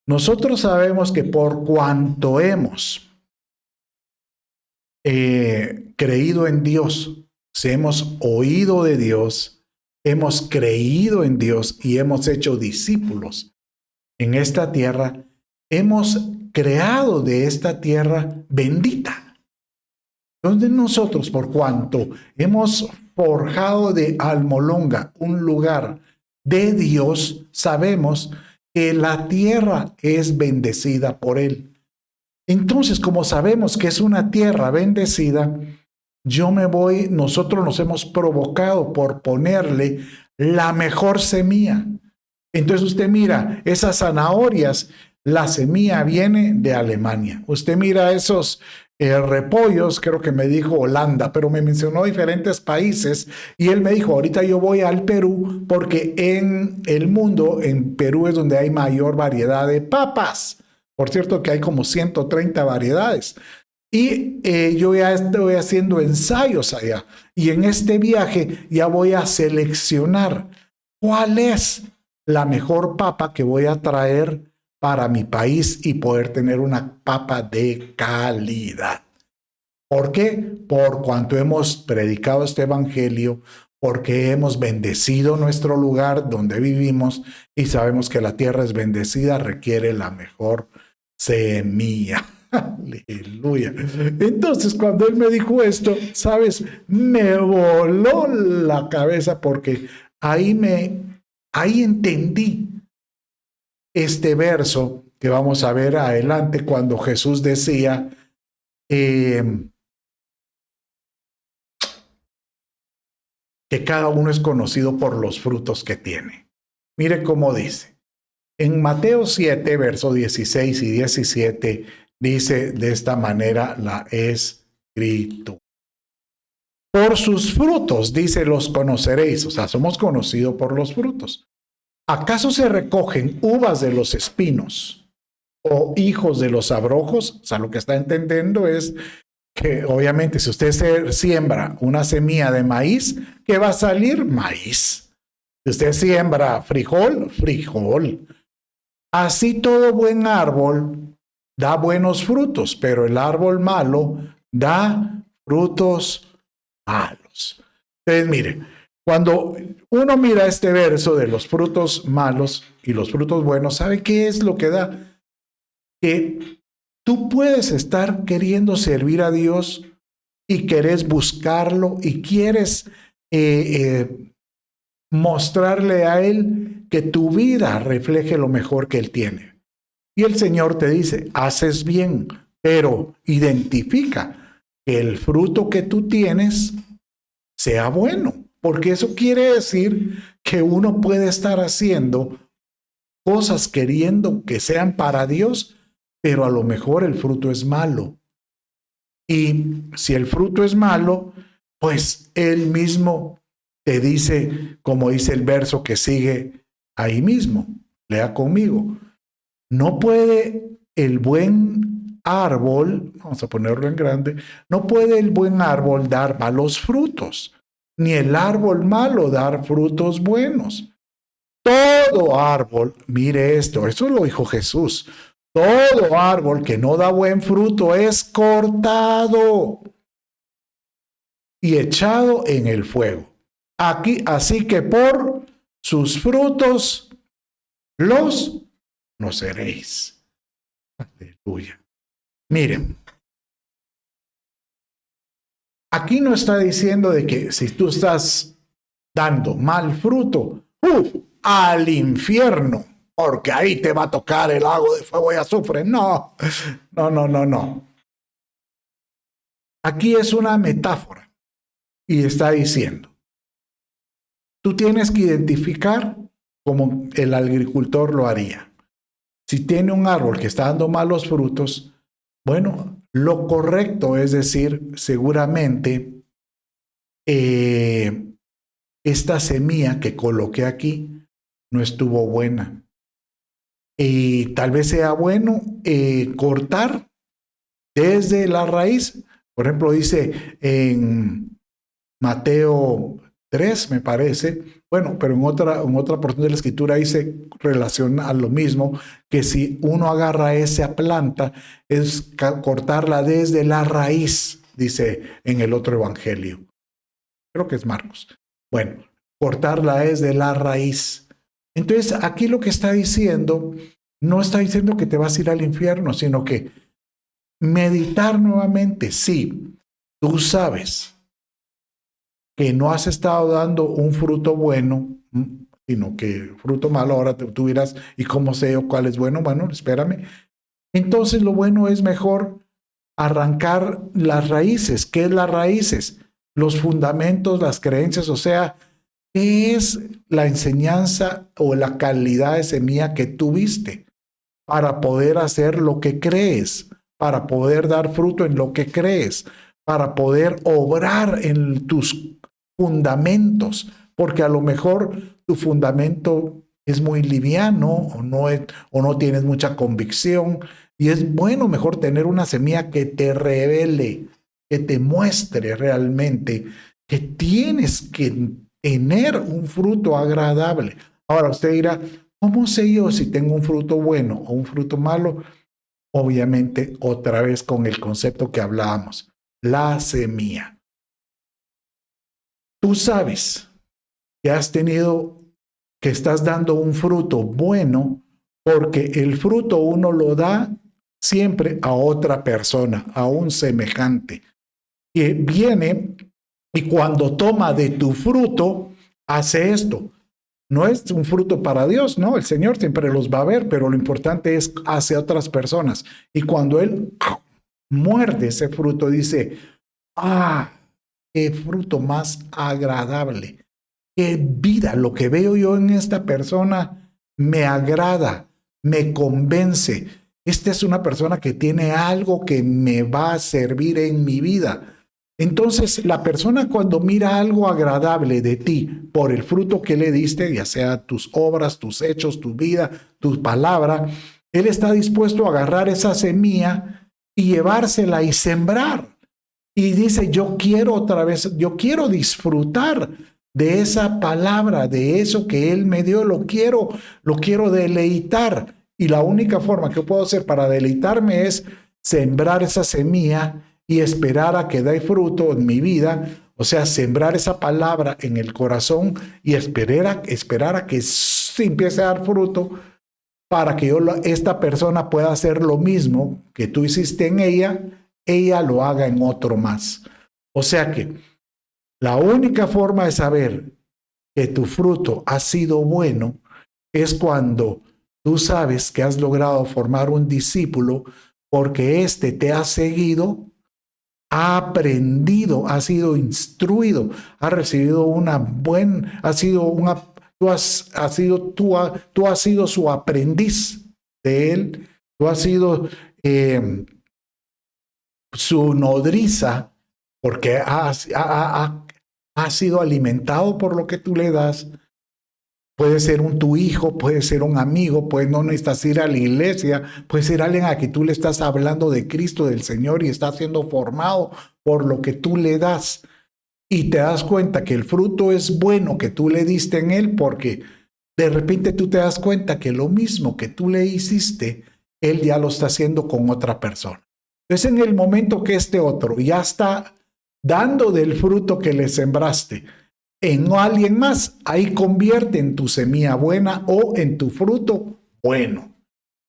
nosotros sabemos que por cuanto hemos creído en Dios, si hemos oído de Dios, hemos creído en Dios y hemos hecho discípulos en esta tierra, hemos creado de esta tierra bendita. Donde nosotros, por cuanto hemos forjado de Almolonga un lugar de Dios, sabemos que la tierra es bendecida por Él. Entonces, como sabemos que es una tierra bendecida, nosotros nos hemos provocado por ponerle la mejor semilla. Entonces usted mira, esas zanahorias, la semilla viene de Alemania. Usted mira esos repollos, creo que me dijo Holanda, pero me mencionó diferentes países y él me dijo, ahorita yo voy al Perú porque en el mundo, en Perú es donde hay mayor variedad de papas. Por cierto que hay como 130 variedades. Y yo ya estoy haciendo ensayos allá. Y en este viaje ya voy a seleccionar cuál es la mejor papa que voy a traer para mi país y poder tener una papa de calidad. ¿Por qué? Por cuanto hemos predicado este evangelio, porque hemos bendecido nuestro lugar donde vivimos y sabemos que la tierra es bendecida, requiere la mejor semilla. Aleluya. Entonces, cuando él me dijo esto, sabes, me voló la cabeza porque ahí entendí este verso que vamos a ver adelante cuando Jesús decía, que cada uno es conocido por los frutos que tiene. Mire cómo dice. En Mateo 7, versos 16 y 17, dice de esta manera la Escritura. Por sus frutos, dice, los conoceréis. O sea, somos conocidos por los frutos. ¿Acaso se recogen uvas de los espinos o hijos de los abrojos? O sea, lo que está entendiendo es que obviamente si usted siembra una semilla de maíz, ¿qué va a salir? Maíz. Si usted siembra frijol, frijol. Así todo buen árbol da buenos frutos, pero el árbol malo da frutos malos. Entonces, mire, cuando uno mira este verso de los frutos malos y los frutos buenos, ¿sabe qué es lo que da? Que tú puedes estar queriendo servir a Dios y querés buscarlo y quieres mostrarle a Él que tu vida refleje lo mejor que Él tiene. Y el Señor te dice, haces bien, pero identifica que el fruto que tú tienes sea bueno, porque eso quiere decir que uno puede estar haciendo cosas queriendo que sean para Dios, pero a lo mejor el fruto es malo. Y si el fruto es malo, pues Él mismo te dice, como dice el verso que sigue ahí mismo, lea conmigo, no puede el buen árbol, vamos a ponerlo en grande, no puede el buen árbol dar malos frutos, ni el árbol malo dar frutos buenos. Todo árbol, mire esto, eso lo dijo Jesús, todo árbol que no da buen fruto es cortado y echado en el fuego. Aquí, así que por sus frutos los conoceréis. Aleluya. Miren, aquí no está diciendo de que si tú estás dando mal fruto, al infierno, porque ahí te va a tocar el lago de fuego y azufre. No. Aquí es una metáfora y está diciendo, tú tienes que identificar como el agricultor lo haría. Si tiene un árbol que está dando malos frutos, bueno, lo correcto es decir, seguramente esta semilla que coloqué aquí no estuvo buena. Y tal vez sea bueno cortar desde la raíz. Por ejemplo, dice en Mateo 3, me parece, bueno, pero en otra porción de la escritura dice relaciona a lo mismo, que si uno agarra esa planta, es cortarla desde la raíz, dice en el otro evangelio. Creo que es Marcos. Bueno, cortarla desde la raíz. Entonces, aquí lo que está diciendo, no está diciendo que te vas a ir al infierno, sino que meditar nuevamente, sí, tú sabes que no has estado dando un fruto bueno, sino que fruto malo, ahora tú dirás, ¿y cómo sé yo cuál es bueno? Bueno, espérame. Entonces lo bueno es mejor arrancar las raíces. ¿Qué es las raíces? Los fundamentos, las creencias, o sea, ¿qué es la enseñanza o la calidad de semilla que tuviste para poder hacer lo que crees, para poder dar fruto en lo que crees, para poder obrar en tus fundamentos? Porque a lo mejor tu fundamento es muy liviano o no tienes mucha convicción, y es bueno mejor tener una semilla que te revele, que te muestre realmente que tienes que tener un fruto agradable. Ahora usted dirá, ¿cómo sé yo si tengo un fruto bueno o un fruto malo? Obviamente, otra vez con el concepto que hablábamos, la semilla. Tú sabes que estás dando un fruto bueno, porque el fruto uno lo da siempre a otra persona, a un semejante, que viene y cuando toma de tu fruto, hace esto. No es un fruto para Dios, no, el Señor siempre los va a ver, pero lo importante es hacia otras personas. Y cuando Él muerde ese fruto, dice, qué fruto más agradable, qué vida. Lo que veo yo en esta persona me agrada, me convence. Esta es una persona que tiene algo que me va a servir en mi vida. Entonces, la persona cuando mira algo agradable de ti por el fruto que le diste, ya sea tus obras, tus hechos, tu vida, tu palabra, él está dispuesto a agarrar esa semilla y llevársela y sembrar. Y dice, yo quiero otra vez, yo quiero disfrutar de esa palabra, de eso que él me dio, lo quiero deleitar. Y la única forma que puedo hacer para deleitarme es sembrar esa semilla y esperar a que dé fruto en mi vida, o sea, sembrar esa palabra en el corazón y esperar a que empiece a dar fruto para que esta persona pueda hacer lo mismo que tú hiciste en ella lo haga en otro más. O sea que la única forma de saber que tu fruto ha sido bueno es cuando tú sabes que has logrado formar un discípulo porque éste te ha seguido, ha aprendido, ha sido instruido, ha recibido tú has sido su aprendiz de él, tú has sido su nodriza porque ha sido alimentado por lo que tú le das. Puede ser tu hijo, puede ser un amigo, pues no necesitas ir a la iglesia, puede ser alguien a quien tú le estás hablando de Cristo, del Señor, y está siendo formado por lo que tú le das. Y te das cuenta que el fruto es bueno que tú le diste en él, porque de repente tú te das cuenta que lo mismo que tú le hiciste, él ya lo está haciendo con otra persona. Entonces, en el momento que este otro ya está dando del fruto que le sembraste en alguien más, ahí convierte en tu semilla buena o en tu fruto bueno.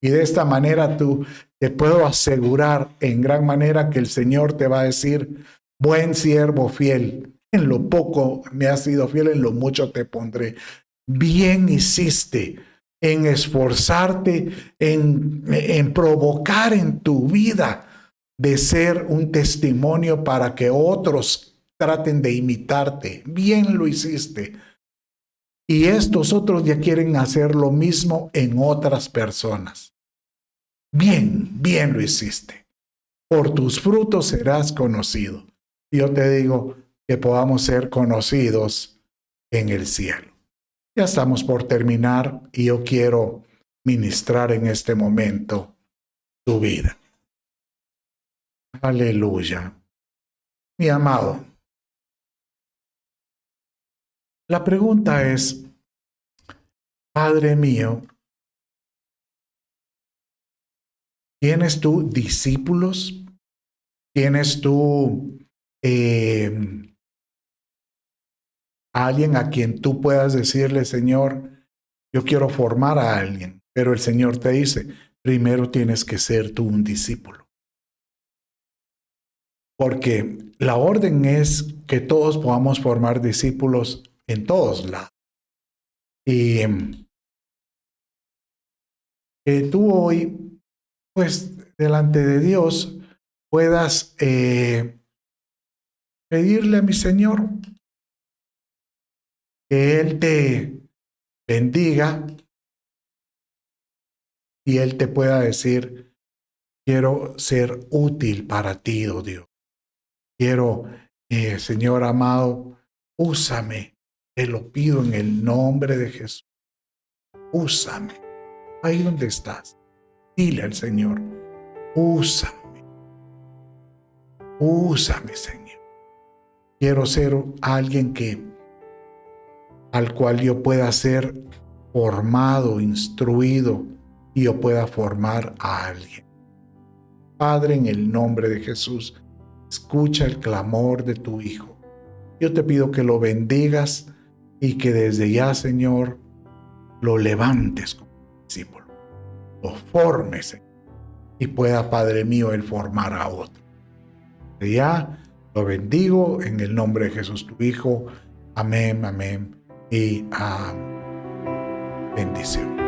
Y de esta manera te puedo asegurar en gran manera que el Señor te va a decir, buen siervo fiel, en lo poco me has sido fiel, en lo mucho te pondré. Bien hiciste en esforzarte, en provocar en tu vida de ser un testimonio para que otros traten de imitarte. Bien lo hiciste. Y estos otros ya quieren hacer lo mismo en otras personas. Bien lo hiciste. Por tus frutos serás conocido. Yo te digo que podamos ser conocidos en el cielo. Ya estamos por terminar y yo quiero ministrar en este momento tu vida. Aleluya. Mi amado, la pregunta es, Padre mío, ¿tienes tú discípulos? ¿Tienes tú alguien a quien tú puedas decirle, Señor, yo quiero formar a alguien? Pero el Señor te dice, primero tienes que ser tú un discípulo. Porque la orden es que todos podamos formar discípulos en todos lados. Y que tú hoy, pues, delante de Dios, puedas pedirle a mi Señor que Él te bendiga y Él te pueda decir, quiero ser útil para ti, oh Dios. Quiero, Señor amado, úsame. Te lo pido en el nombre de Jesús. Úsame. Ahí donde estás. Dile al Señor, úsame. Úsame, Señor. Quiero ser alguien al cual yo pueda ser formado, instruido, y yo pueda formar a alguien. Padre, en el nombre de Jesús, escucha el clamor de tu Hijo. Yo te pido que lo bendigas y que desde ya, Señor, lo levantes como discípulo, lo formes y pueda, Padre mío, él formar a otro. Y ya lo bendigo en el nombre de Jesús, tu Hijo. Amén, amén y amén. Bendición.